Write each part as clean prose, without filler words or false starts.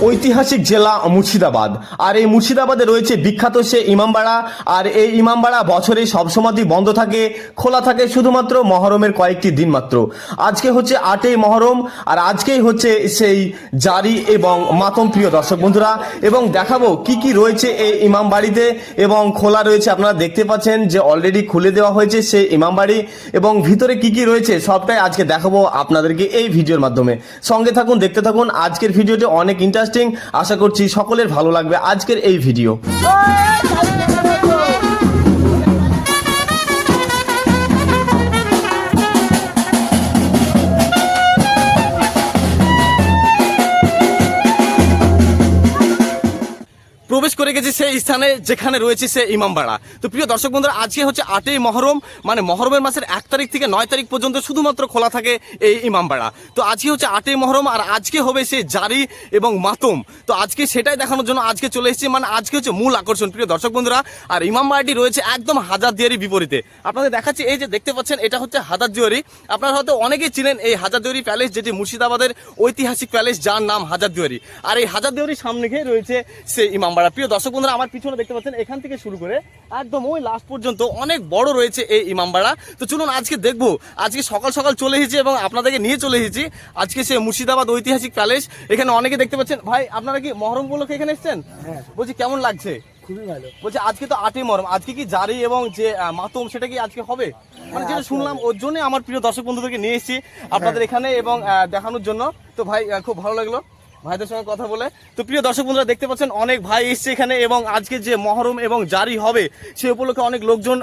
ঐতিহাসিক জেলা মুর্শিদাবাদ। আর এই মুর্শিদাবাদে রয়েছে বিখ্যাত সে ইমামবাড়া। আর এই ইমামবাড়া বছরে সবসময়ই বন্ধ থাকে, খোলা থাকে শুধুমাত্র মহরমের কয়েকটি দিন মাত্র। আজকে হচ্ছে 8ই মহরম, আর আজকেই হচ্ছে সেই জারি এবং মাতম, প্রিয় দর্শক বন্ধুরা। এবং দেখাবো কি কি রয়েছে এই ইমামবাড়িতে এবং খোলা রয়েছে। আপনারা দেখতে পাচ্ছেন যে অলরেডি খুলে দেওয়া হয়েছে সেই ইমামবাড়ি, এবং ভিতরে কি কি রয়েছে সবটাই আজকে দেখাবো আপনাদেরকে এই ভিডিওর মাধ্যমে। সঙ্গে থাকুন, দেখতে থাকুন। আজকের ভিডিওটি অনেক ইন্টারেস্টিং, আশা করছি সকলের ভালো লাগবে আজকের এই ভিডিও। প্রবেশ করে গেছি সেই স্থানে যেখানে রয়েছে সে ইমামবাড়া। তো প্রিয় দর্শক বন্ধুরা, আজকে হচ্ছে 8ই মহরম, মানে মহরমের মাসের 1 তারিখ থেকে 9 তারিখ পর্যন্ত শুধুমাত্র খোলা থাকে এই ইমামবাড়া। তো আজকে হচ্ছে 8ই মহরম, আর আজকে হবে সে জারি এবং মাতম। তো আজকে সেটাই দেখানোর জন্য আজকে চলে এসেছি, মানে আজকে হচ্ছে মূল আকর্ষণ প্রিয় দর্শক বন্ধুরা। আর ইমামবাড়াটি রয়েছে একদম হাজারদুয়ারির বিপরীতে। আপনাদের দেখাচ্ছি, এই যে দেখতে পাচ্ছেন এটা হচ্ছে হাজারদুয়ারি। আপনারা হয়তো অনেকেই চিনেন এই হাজারদুয়ারি প্যালেস, যেটি মুর্শিদাবাদের ঐতিহাসিক প্যালেস, যার নাম হাজারদুয়ারি। আর এই হাজারদুয়ারির সামনে গিয়ে রয়েছে সেই ইমামবাড়া। প্রিয় দর্শক বন্ধুরা, আমার পিছনে দেখতে পাচ্ছেন এখান থেকে শুরু করে একদম ওই লাস্ট পর্যন্ত অনেক বড় রয়েছে এই ইমামবাড়া। তো চলুন আজকে দেখবো। আজকে সকাল সকাল চলে এসেছি এবং আপনাদেরকে নিয়ে চলে এসেছি আজকে সে মুর্শিদাবাদ ঐতিহাসিক প্যালেস। এখানে অনেকে দেখতে পাচ্ছেন। ভাই, আপনারা কি মহরম উপলক্ষে এখানে এসেছেন? বলছি কেমন লাগছে? খুবই ভালো। বলছি আজকে তো 8ই মহরম, আজকে কি জারি এবং যে মাতম সেটা কি আজকে হবে? মানে যেটা শুনলাম, ওর জন্য আমার প্রিয় দর্শক বন্ধুদেরকে নিয়ে এসেছি আপনাদের এখানে এবং দেখানোর জন্য। তো ভাই, খুব ভালো লাগলো ভাইদের সঙ্গে কথা বলে। তো প্রিয় দর্শক বন্ধুরা, দেখতে পাচ্ছেন অনেক ভাই এসছে এখানে, এবং আজকে যে মহরম এবং জারি হবে সে উপলক্ষে অনেক লোকজন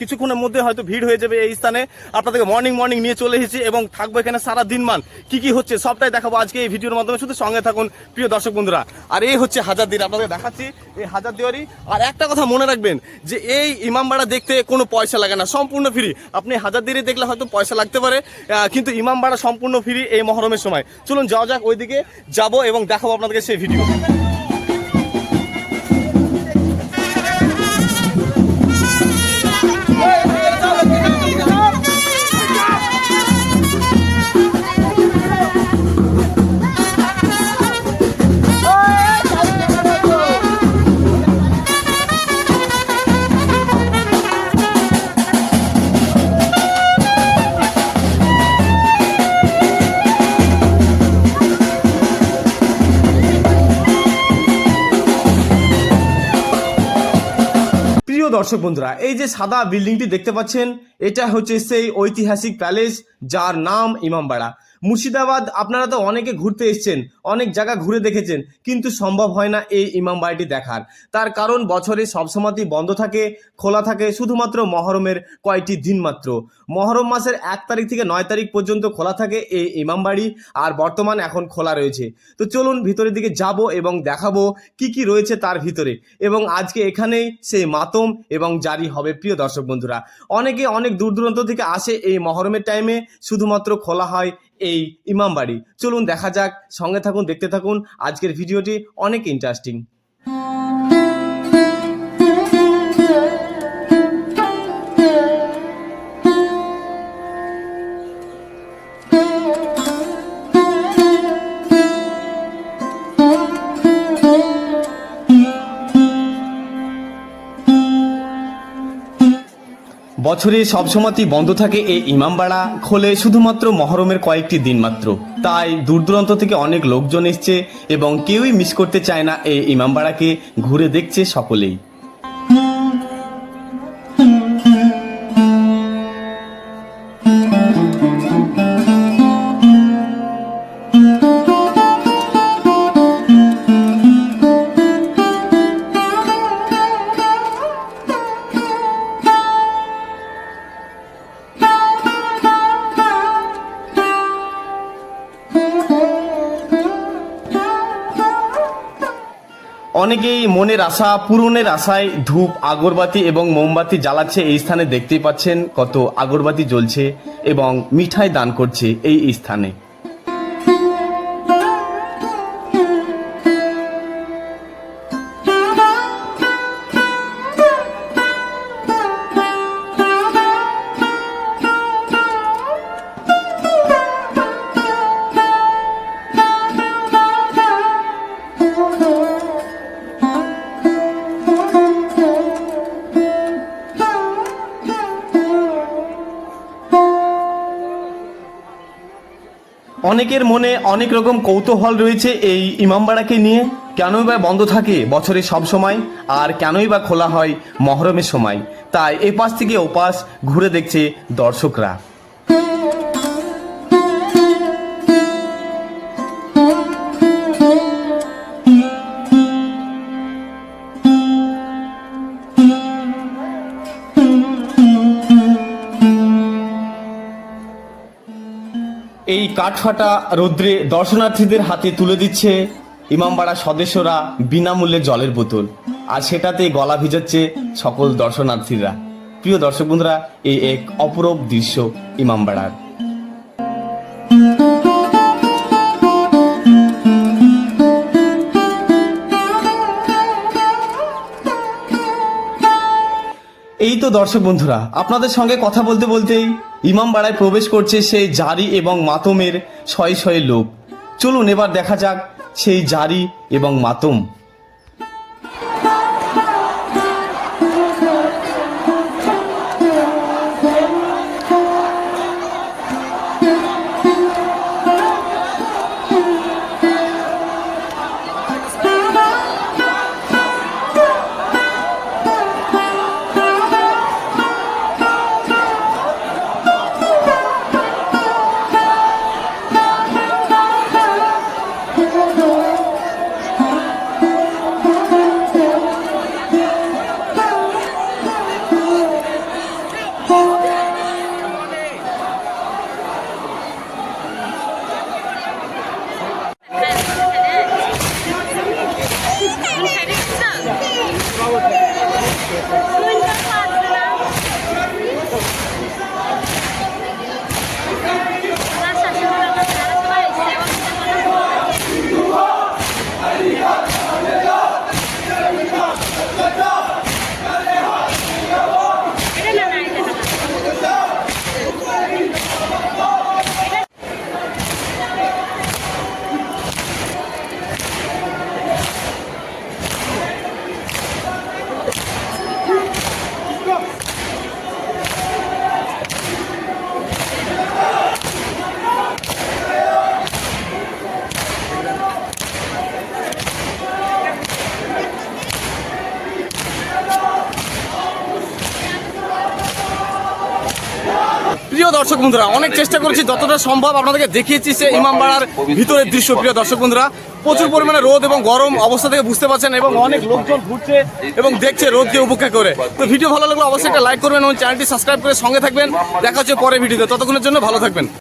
কিছুক্ষণের মধ্যে হয়তো ভিড় হয়ে যাবে এই স্থানে। আপনাদেরকে মর্নিং নিয়ে চলে এসেছি এবং থাকবো এখানে সারা দিন মান। কি কি হচ্ছে সবটাই দেখাবো আজকে এই ভিডিওর মাধ্যমে, শুধু সঙ্গে থাকুন প্রিয় দর্শক বন্ধুরা। আর এই হচ্ছে হাজারদুয়ারি, আপনাদের দেখাচ্ছি এই হাজারদুয়ারি। আর একটা কথা মনে রাখবেন যে এই ইমামবাড়া দেখতে কোনো পয়সা লাগে না, সম্পূর্ণ ফ্রি। আপনি হাজারদুয়ারি দেখলে হয়তো পয়সা লাগতে পারে, কিন্তু ইমামবাড়া সম্পূর্ণ ফ্রি এই মহরমের সময়। চলুন যাওয়া যাক, ওইদিকে যাবো এবং দেখাবো আপনাদেরকে সেই ভিডিও। প্রিয় দর্শক বন্ধুরা, এই যে সাদা বিল্ডিংটি দেখতে পাচ্ছেন, এটা হচ্ছে সেই ঐতিহাসিক প্যালেস যার নাম ইমামবাড়া। মুর্শিদাবাদ আপনারা তো অনেকে ঘুরতে এসেছেন, অনেক জায়গা ঘুরে দেখেছেন, কিন্তু সম্ভব হয় না এই ইমামবাড়িটি দেখার। তার কারণ বছরে সবসময়ই বন্ধ থাকে, খোলা থাকে শুধুমাত্র মহরমের কয়েকটি দিন মাত্র। মহরম মাসের 1 তারিখ থেকে 9 তারিখ পর্যন্ত খোলা থাকে এই ইমামবাড়ি, আর বর্তমান এখন খোলা রয়েছে। তো চলুন ভিতরের দিকে যাব এবং দেখাবো কি কি রয়েছে তার ভিতরে। এবং আজকে এখানেই সেই মাতম এবং জারি হবে প্রিয় দর্শক বন্ধুরা। অনেকে অনেক দূর দূরান্ত থেকে আসে এই মহরমের টাইমে, শুধুমাত্র খোলা হয় এই ইমামবাড়ি। চলুন দেখা যাক, সঙ্গে থাকুন, দেখতে থাকুন। আজকের ভিডিওটি অনেক ইন্টারেস্টিং। বছরে সবসময়ই বন্ধ থাকে এই ইমামবাড়া, খোলে শুধুমাত্র মহরমের কয়েকটি দিন মাত্র। তাই দূর দূরান্ত থেকে অনেক লোকজন এসছে এবং কেউই মিস করতে চায় না এই ইমামবাড়াকে, ঘুরে দেখছে সকলেই। অনেকেই মনের আশা পূরণের আশায় ধূপ, আগরবাতি এবং মোমবাতি জ্বালাচ্ছে এই স্থানে। দেখতেই পাচ্ছেন কত আগরবাতি জ্বলছে এবং মিঠাই দান করছে এই স্থানে। অনেকের মনে অনেক রকম কৌতূহল রয়েছে এই ইমামবাড়াকে নিয়ে। কেনই বা বন্ধ থাকে বছরের সব সময়, আর কেনই বা খোলা হয় মহরমের সময়, তাই এপাশ থেকে ওপাশ ঘুরে দেখছে দর্শকরা। এই কাঠফাটা রৌদ্রে দর্শনার্থীদের হাতে তুলে দিচ্ছে ইমামবাড়া সদস্যরা বিনামূল্যে জলের বোতল, আর সেটাতে গলা ভিজাচ্ছে সকল দর্শনার্থীরা। প্রিয় দর্শক বন্ধুরা, এই এক অপরূপ দৃশ্য ইমামবাড়ার। এই তো দর্শক বন্ধুরা, আপনাদের সঙ্গে কথা বলতে বলতেই ইমামবাড়ায় প্রবেশ করছে সেই জারি এবং মাতমের শয়ে শয়ে লোক। চলুন এবার দেখা যাক সেই জারি এবং মাতম। প্রিয় দর্শক বন্ধুরা, অনেক চেষ্টা করেছি যতটা সম্ভব আপনাদেরকে দেখিয়েছি সে ইমামবাড়ার ভিতরের দৃশ্য। প্রিয় দর্শক বন্ধুরা, প্রচুর পরিমাণে রোদ এবং গরম অবস্থা থেকে বুঝতে পারছেন, এবং অনেক লোকজন ঘুরছে এবং দেখছে রোদকে উপেক্ষা করে। তো ভিডিও ভালো লাগলে অবশ্যই একটা লাইক করবেন এবং চ্যানেলটি সাবস্ক্রাইব করে সঙ্গে থাকবেন। দেখা হচ্ছে পরে ভিডিওতে, ততক্ষণের জন্য ভালো থাকবেন।